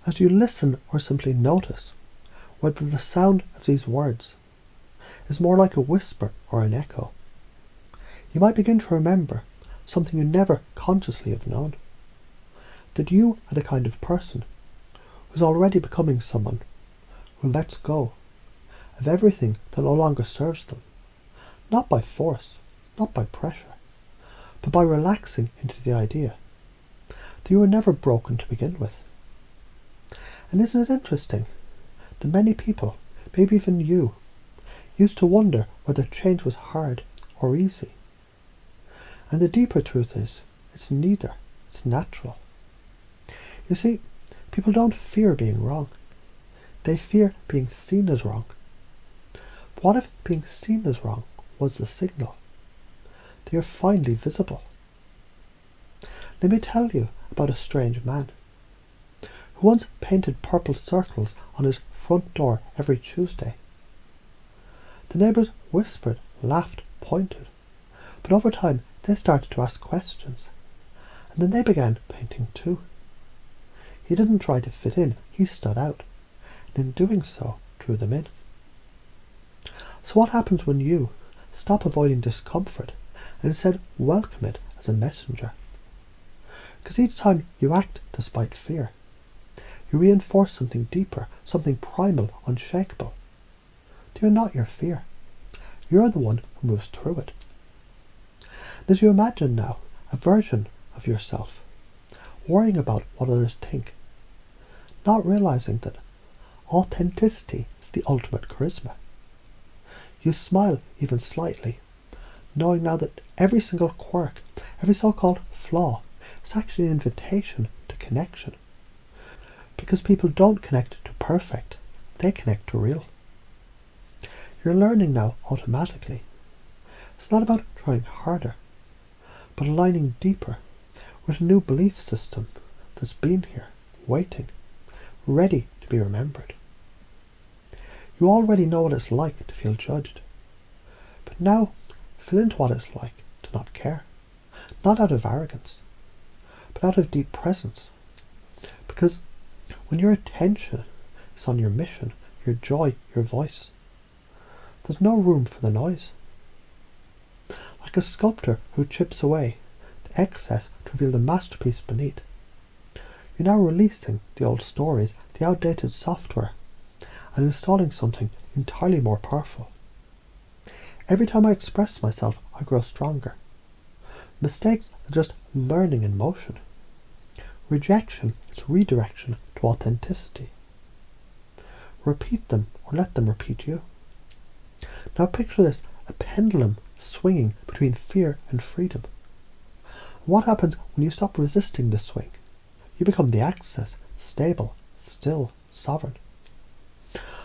As you listen or simply notice whether the sound of these words is more like a whisper or an echo, you might begin to remember something you never consciously have known. That you are the kind of person who's already becoming someone who lets go of everything that no longer serves them, not by force, not by pressure, but by relaxing into the idea that you were never broken to begin with. And isn't it interesting that many people, maybe even you, used to wonder whether change was hard or easy? And the deeper truth is, it's neither. It's natural. You see, people don't fear being wrong. They fear being seen as wrong. But what if being seen as wrong was the signal? They are finally visible. Let me tell you about a strange man who once painted purple circles on his front door every Tuesday. The neighbours whispered, laughed, pointed, but over time they started to ask questions, and then they began painting too. He didn't try to fit in, he stood out, and in doing so drew them in. So what happens when you stop avoiding discomfort and instead welcome it as a messenger? Because each time you act despite fear, you reinforce something deeper, something primal, unshakable. You're not your fear. You're the one who moves through it. And as you imagine now a version of yourself worrying about what others think, not realizing that authenticity is the ultimate charisma. You smile even slightly, knowing now that every single quirk, every so-called flaw, is actually an invitation to connection. Because people don't connect to perfect, they connect to real. You're learning now automatically. It's not about trying harder, but aligning deeper with a new belief system that's been here, waiting, ready to be remembered. You already know what it's like to feel judged, but now feel into what it's like to not care, not out of arrogance, but out of deep presence. Because when your attention is on your mission, your joy, your voice, there's no room for the noise. Like a sculptor who chips away the excess to reveal the masterpiece beneath, you're now releasing the old stories, the outdated software, and installing something entirely more powerful. Every time I express myself, I grow stronger. Mistakes are just learning in motion. Rejection is redirection to authenticity. Repeat them or let them repeat you. Now picture this, a pendulum swinging between fear and freedom. What happens when you stop resisting the swing? You become the axis, stable, still, sovereign.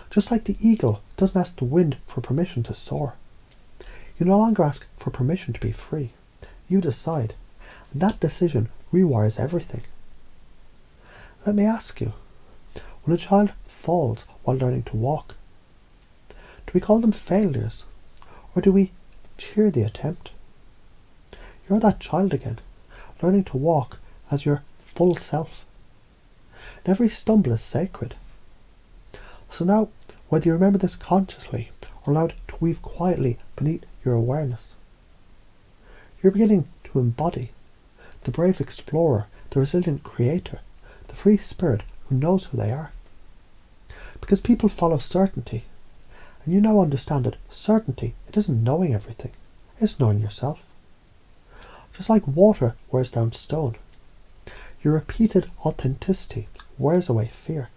Just like the eagle doesn't ask the wind for permission to soar. You no longer ask for permission to be free. You decide, and that decision rewires everything. Let me ask you, when a child falls while learning to walk, do we call them failures, or do we cheer the attempt? You're that child again, learning to walk as your full self. And every stumble is sacred. So now, whether you remember this consciously or allow it to weave quietly beneath your awareness, you're beginning to embody the brave explorer, the resilient creator, the free spirit who knows who they are. Because people follow certainty, and you now understand that certainty, it isn't knowing everything, it's knowing yourself. Just like water wears down stone, your repeated authenticity wears away fear.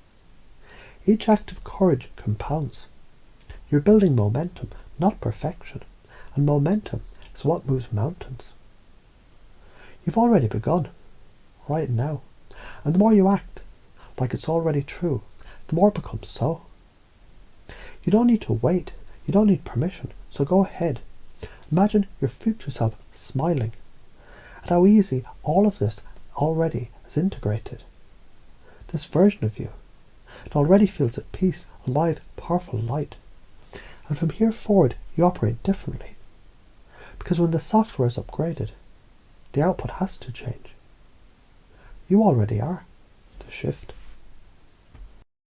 Each act of courage compounds. You're building momentum, not perfection, and momentum is what moves mountains. You've already begun, right now, and the more you act like it's already true, the more it becomes so. You don't need to wait, you don't need permission, so go ahead. Imagine your future self smiling at how easy all of this already is integrated. This version of you, it already feels at peace, alive, powerful light. And from here forward, you operate differently. Because when the software is upgraded, the output has to change. You already are the shift.